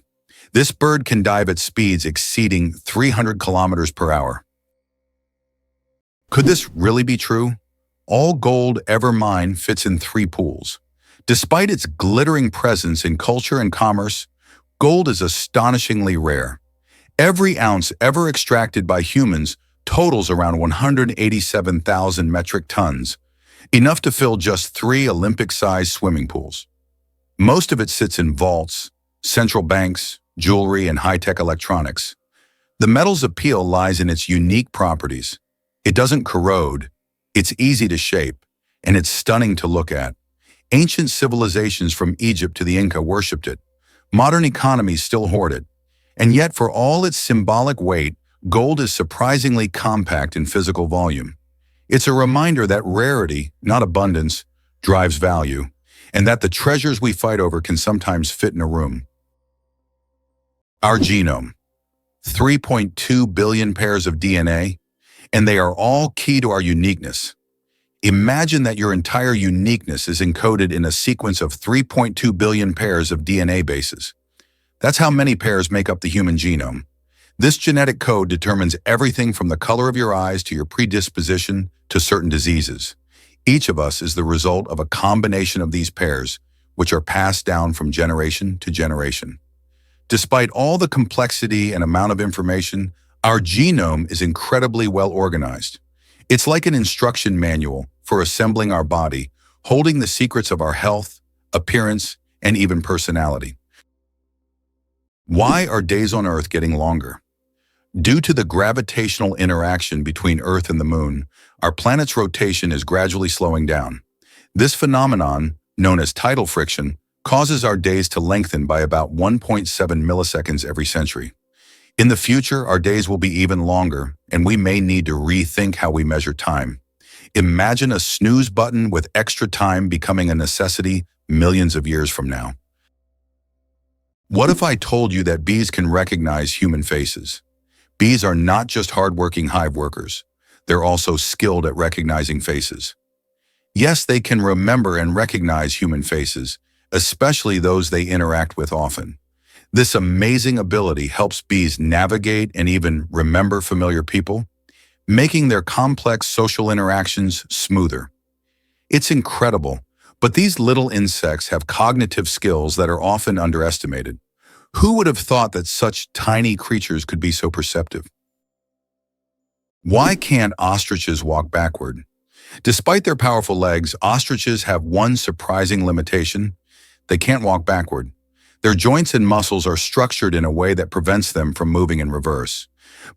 This bird can dive at speeds exceeding 300 kilometers per hour. Could this really be true? All gold ever mined fits in 3 pools. Despite its glittering presence in culture and commerce, gold is astonishingly rare. Every ounce ever extracted by humans totals around 187,000 metric tons, enough to fill just 3 Olympic-sized swimming pools. Most of it sits in vaults, central banks, jewelry, and high-tech electronics. The metal's appeal lies in its unique properties. It doesn't corrode, it's easy to shape, and it's stunning to look at. Ancient civilizations from Egypt to the Inca worshipped it. Modern economies still hoard it. And yet, for all its symbolic weight, gold is surprisingly compact in physical volume. It's a reminder that rarity, not abundance, drives value, and that the treasures we fight over can sometimes fit in a room. Our genome. 3.2 billion pairs of DNA, and they are all key to our uniqueness. Imagine that your entire uniqueness is encoded in a sequence of 3.2 billion pairs of DNA bases. That's how many pairs make up the human genome. This genetic code determines everything from the color of your eyes to your predisposition to certain diseases. Each of us is the result of a combination of these pairs, which are passed down from generation to generation. Despite all the complexity and amount of information, our genome is incredibly well organized. It's like an instruction manual for assembling our body, holding the secrets of our health, appearance, and even personality. Why are days on Earth getting longer? Due to the gravitational interaction between Earth and the Moon, our planet's rotation is gradually slowing down. This phenomenon, known as tidal friction, causes our days to lengthen by about 1.7 milliseconds every century. In the future, our days will be even longer, and we may need to rethink how we measure time. Imagine a snooze button with extra time becoming a necessity millions of years from now. What if I told you that bees can recognize human faces? Bees are not just hardworking hive workers. They're also skilled at recognizing faces. Yes, they can remember and recognize human faces, especially those they interact with often. This amazing ability helps bees navigate and even remember familiar people, making their complex social interactions smoother. It's incredible, but these little insects have cognitive skills that are often underestimated. Who would have thought that such tiny creatures could be so perceptive? Why can't ostriches walk backward? Despite their powerful legs, ostriches have one surprising limitation. They can't walk backward. Their joints and muscles are structured in a way that prevents them from moving in reverse.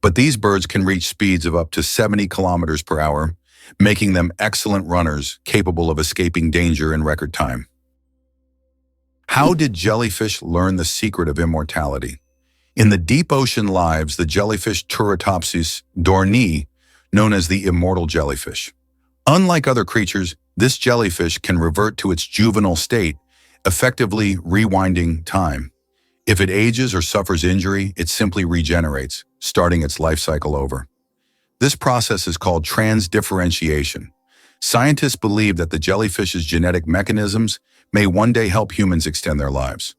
But these birds can reach speeds of up to 70 kilometers per hour, making them excellent runners capable of escaping danger in record time. How did jellyfish learn the secret of immortality? In the deep ocean lives the jellyfish Turritopsis dohrnii, known as the immortal jellyfish. Unlike other creatures, this jellyfish can revert to its juvenile state, effectively rewinding time. If it ages or suffers injury, it simply regenerates, starting its life cycle over. This process is called transdifferentiation. Scientists believe that the jellyfish's genetic mechanisms may one day help humans extend their lives.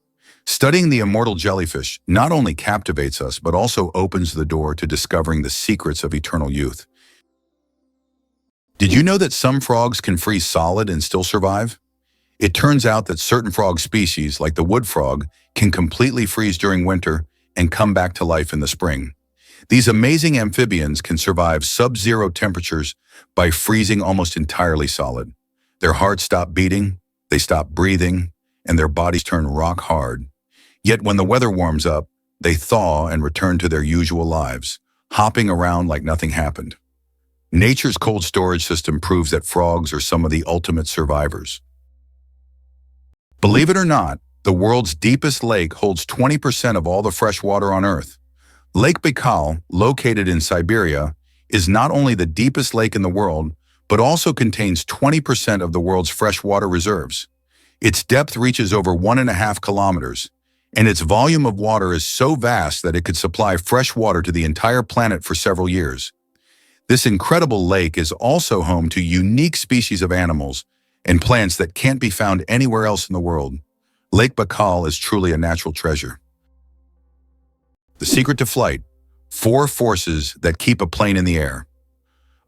Studying the immortal jellyfish not only captivates us, but also opens the door to discovering the secrets of eternal youth. Did you know that some frogs can freeze solid and still survive? It turns out that certain frog species, like the wood frog, can completely freeze during winter and come back to life in the spring. These amazing amphibians can survive sub-zero temperatures by freezing almost entirely solid. Their hearts stop beating, they stop breathing, and their bodies turn rock hard. Yet when the weather warms up, they thaw and return to their usual lives, hopping around like nothing happened. Nature's cold storage system proves that frogs are some of the ultimate survivors. Believe it or not, the world's deepest lake holds 20% of all the fresh water on Earth. Lake Baikal, located in Siberia, is not only the deepest lake in the world, but also contains 20% of the world's freshwater reserves. Its depth reaches over 1.5 kilometers, and its volume of water is so vast that it could supply fresh water to the entire planet for several years. This incredible lake is also home to unique species of animals and plants that can't be found anywhere else in the world. Lake Baikal is truly a natural treasure. The secret to flight: 4 forces that keep a plane in the air.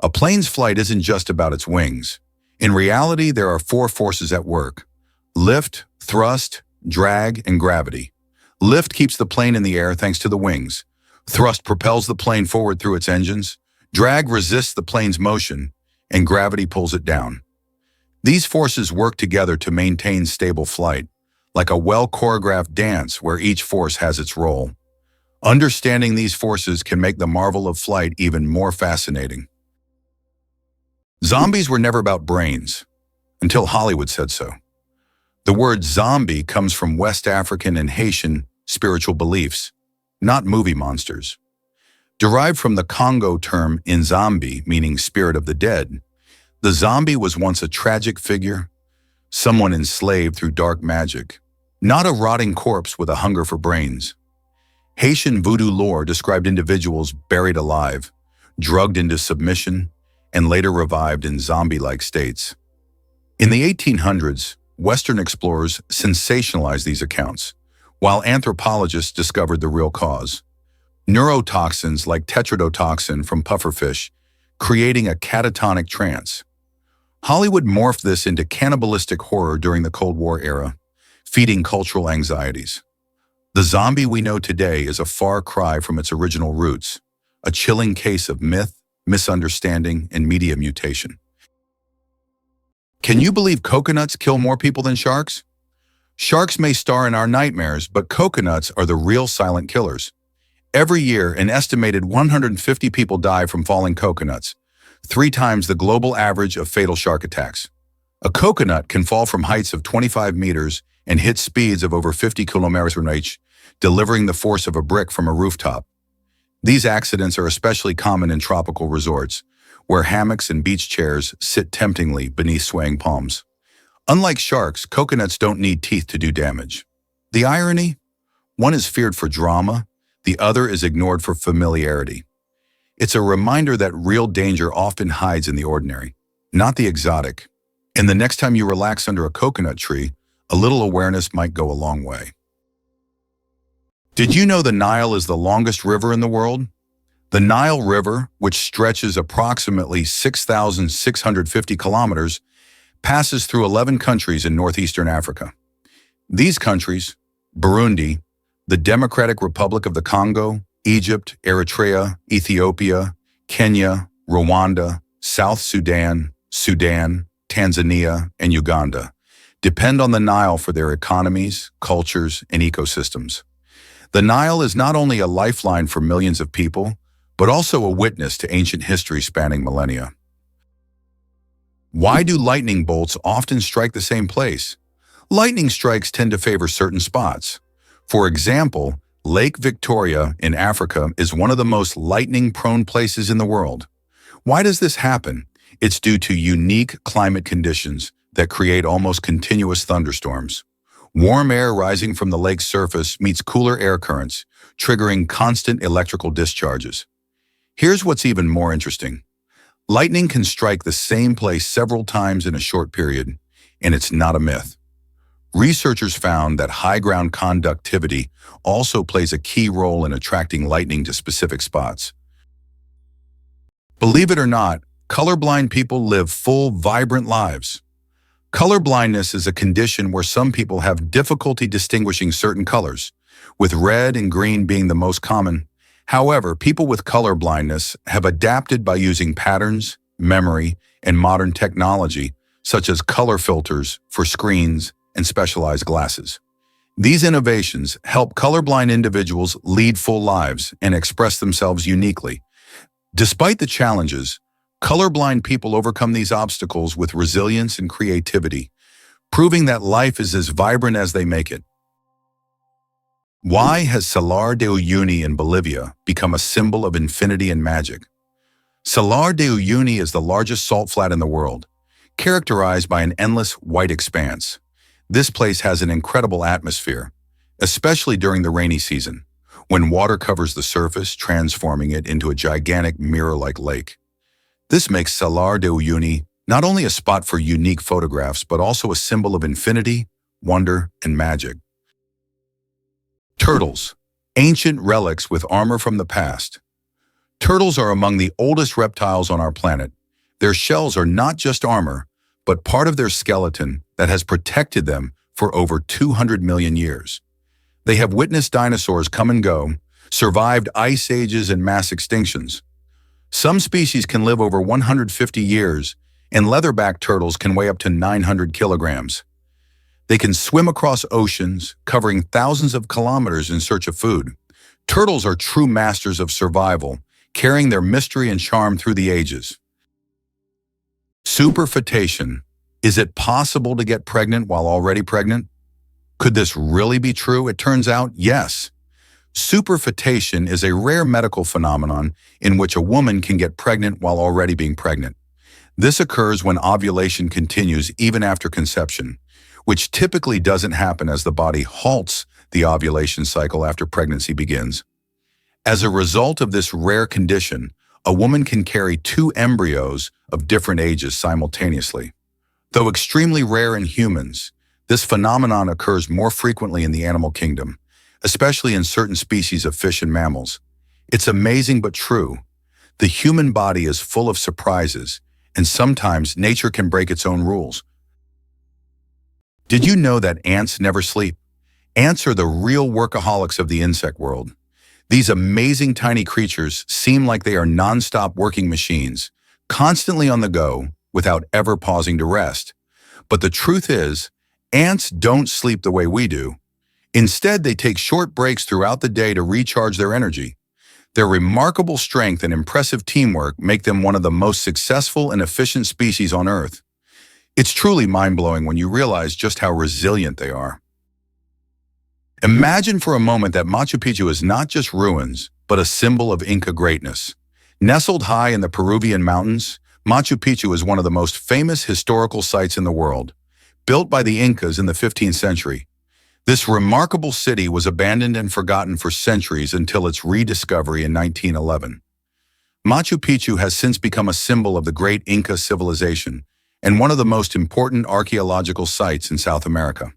A plane's flight isn't just about its wings. In reality, there are 4 forces at work: lift, thrust, drag, and gravity. Lift keeps the plane in the air thanks to the wings. Thrust propels the plane forward through its engines. Drag resists the plane's motion, and gravity pulls it down. These forces work together to maintain stable flight, like a well-choreographed dance where each force has its role. Understanding these forces can make the marvel of flight even more fascinating. Zombies were never about brains, until Hollywood said so. The word zombie comes from West African and Haitian spiritual beliefs, not movie monsters. Derived from the Congo term Nzambi, meaning spirit of the dead, the zombie was once a tragic figure, someone enslaved through dark magic, not a rotting corpse with a hunger for brains. Haitian voodoo lore described individuals buried alive, drugged into submission, and later revived in zombie-like states. In the 1800s, Western explorers sensationalized these accounts, while anthropologists discovered the real cause: neurotoxins like tetrodotoxin from pufferfish, creating a catatonic trance. Hollywood morphed this into cannibalistic horror during the Cold War era, feeding cultural anxieties. The zombie we know today is a far cry from its original roots, a chilling case of myth, misunderstanding, and media mutation. Can you believe coconuts kill more people than sharks? Sharks may star in our nightmares, but coconuts are the real silent killers. Every year, an estimated 150 people die from falling coconuts, 3 times the global average of fatal shark attacks. A coconut can fall from heights of 25 meters and hit speeds of over 50 km/h, delivering the force of a brick from a rooftop. These accidents are especially common in tropical resorts, where hammocks and beach chairs sit temptingly beneath swaying palms. Unlike sharks, coconuts don't need teeth to do damage. The irony? One is feared for drama, the other is ignored for familiarity. It's a reminder that real danger often hides in the ordinary, not the exotic. And the next time you relax under a coconut tree, a little awareness might go a long way. Did you know the Nile is the longest river in the world? The Nile River, which stretches approximately 6,650 kilometers, passes through 11 countries in northeastern Africa. These countries: Burundi, the Democratic Republic of the Congo, Egypt, Eritrea, Ethiopia, Kenya, Rwanda, South Sudan, Tanzania, and Uganda, depend on the Nile for their economies, cultures, and ecosystems. The Nile is not only a lifeline for millions of people, but also a witness to ancient history spanning millennia. Why do lightning bolts often strike the same place? Lightning strikes tend to favor certain spots. For example, Lake Victoria in Africa is one of the most lightning-prone places in the world. Why does this happen? It's due to unique climate conditions that create almost continuous thunderstorms. Warm air rising from the lake's surface meets cooler air currents, triggering constant electrical discharges. Here's what's even more interesting. Lightning can strike the same place several times in a short period, and it's not a myth. Researchers found that high ground conductivity also plays a key role in attracting lightning to specific spots. Believe it or not, colorblind people live full, vibrant lives. Colorblindness is a condition where some people have difficulty distinguishing certain colors, with red and green being the most common. However, people with colorblindness have adapted by using patterns, memory, and modern technology, such as color filters for screens and specialized glasses. These innovations help colorblind individuals lead full lives and express themselves uniquely. Despite the challenges, Colorblind people overcome these obstacles with resilience and creativity, proving that life is as vibrant as they make it. Why has Salar de Uyuni in Bolivia become a symbol of infinity and magic? Salar de Uyuni is the largest salt flat in the world, characterized by an endless white expanse. This place has an incredible atmosphere, especially during the rainy season, when water covers the surface, transforming it into a gigantic mirror-like lake. This makes Salar de Uyuni not only a spot for unique photographs, but also a symbol of infinity, wonder, and magic. Turtles, ancient relics with armor from the past. Turtles are among the oldest reptiles on our planet. Their shells are not just armor, but part of their skeleton that has protected them for over 200 million years. They have witnessed dinosaurs come and go, survived ice ages and mass extinctions. Some species can live over 150 years, and leatherback turtles can weigh up to 900 kilograms. They can swim across oceans, covering thousands of kilometers in search of food. Turtles are true masters of survival, carrying their mystery and charm through the ages. Superfetation. Is it possible to get pregnant while already pregnant? Could this really be true? It turns out, yes. Superfetation is a rare medical phenomenon in which a woman can get pregnant while already being pregnant. This occurs when ovulation continues even after conception, which typically doesn't happen as the body halts the ovulation cycle after pregnancy begins. As a result of this rare condition, a woman can carry two embryos of different ages simultaneously. Though extremely rare in humans, this phenomenon occurs more frequently in the animal kingdom, especially in certain species of fish and mammals. It's amazing but true. The human body is full of surprises, and sometimes nature can break its own rules. Did you know that ants never sleep? Ants are the real workaholics of the insect world. These amazing tiny creatures seem like they are non-stop working machines, constantly on the go, without ever pausing to rest. But the truth is, ants don't sleep the way we do. Instead, they take short breaks throughout the day to recharge their energy. Their remarkable strength and impressive teamwork make them one of the most successful and efficient species on Earth. It's truly mind-blowing when you realize just how resilient they are. Imagine for a moment that Machu Picchu is not just ruins, but a symbol of Inca greatness. Nestled high in the Peruvian mountains, Machu Picchu is one of the most famous historical sites in the world. Built by the Incas in the 15th century, this remarkable city was abandoned and forgotten for centuries until its rediscovery in 1911. Machu Picchu has since become a symbol of the great Inca civilization and one of the most important archaeological sites in South America.